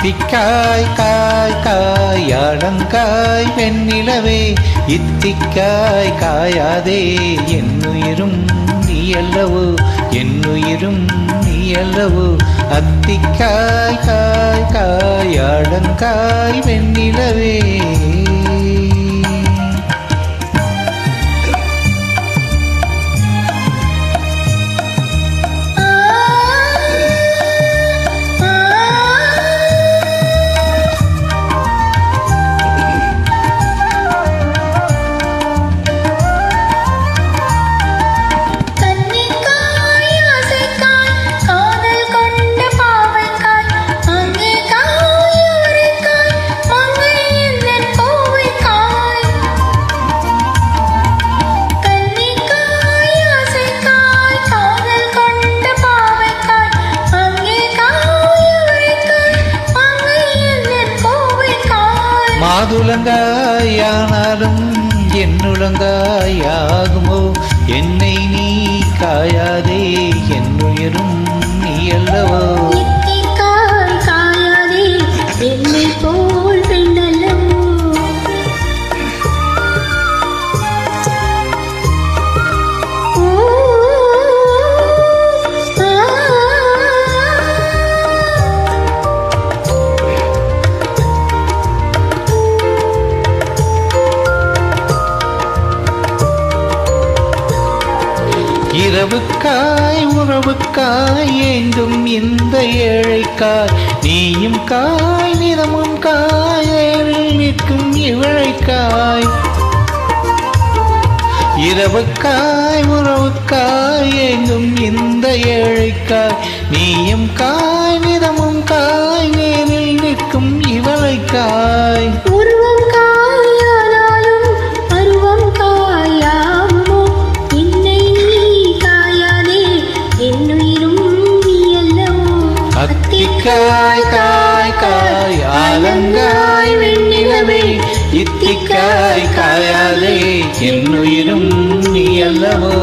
இத்திக்காய் காய் காய் அடங்காய் வெண்ணிலவே இத்திக்காய் காயாதே என்னுயிரும் நீ அல்லவோ என்னுயிரும் நீ அல்லவோ அத்திக்காய் காய் காய் அடங்காய் வெண்ணிலவே மாதுளங்காயானாலும் என்னுளங்காயாகுமோ என்னை நீ காயாதே என்னுயிரும் நீ அல்லவோ இத்திக்காய் காயாதே என்னை போல் பெண்ணல்லவோ இரவுக்காய் உறவுக்காய் ஏங்கும் இந்த ஏழைக்காய் நீயும் காய் நிறமும் காயில் நிற்கும் இவழைக்காய் இரவுக்காய் உறவுக்காய் ஏங்கும் இந்த ஏழைக்காய் நீயும் காய் நிறமும் காய் நேரில் நிற்கும் இவழைக்காய் உருவம் காயானாலும் அருவம் காயாகுமோ என்னை நீ காயாதே என்னுயிரும் நீ அல்லவோ அத்திக்காய் காய் காய் ஆலங்காய் வெண்ணிலவே இத்திக்காய் காயாதே என்னுயிரும் நீ அல்லவோ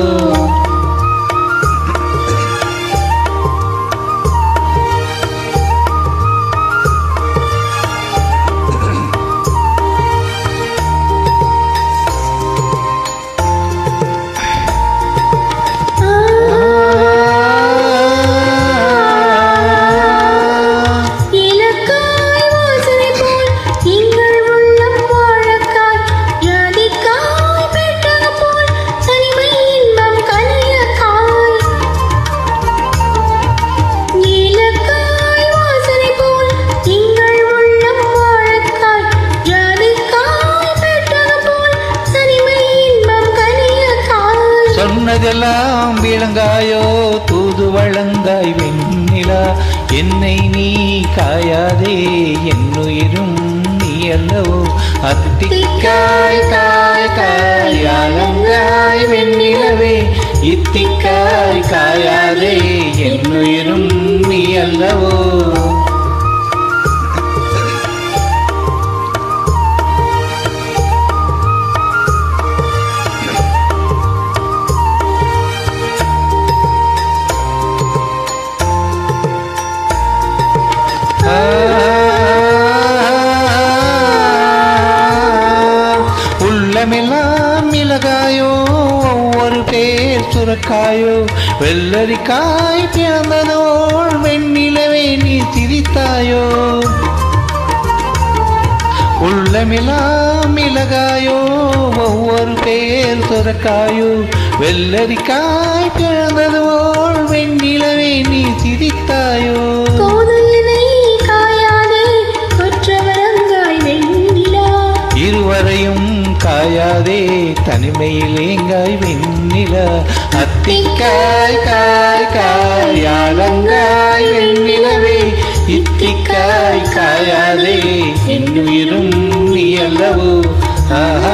சொன்னதெல்லாம் விளங்காயோ தூது வழங்காய் வெண்ணிலா என்னை நீ காயாதே என்னுயிரும் நீ அல்லவோ அத்திக்காய் காய் காய் அலங்காய் வெண்ணிலவே இத்திக்காய் காயாதே என்னுயிரும் நீ அல்லவோ உள்ளமெல்லாம் மிளகாயோ ஒவ்வொரு பேர் சுரக்காயோ வெள்ளரிக்காய் பிறந்ததோள் வெண்ணிலவே நீ சிரித்தாயோ உள்ளமெல்லாம் மிளகாயோ ஒவ்வொரு பேர் சுரக்காயோ வெள்ளரிக்காய் பிறந்ததோள் வெண்ணிலவே நீ சிரித்தாயோ இருவரையும் காயாதே தனிமையில் ஏங்காய் வெண்ணிலா அத்திக்காய் காய் காய் ஆலங்காய் வெண்ணிலவே இத்திக்காய் காயாதே என்னுயிரும் நீ அல்லவோ ஆஹா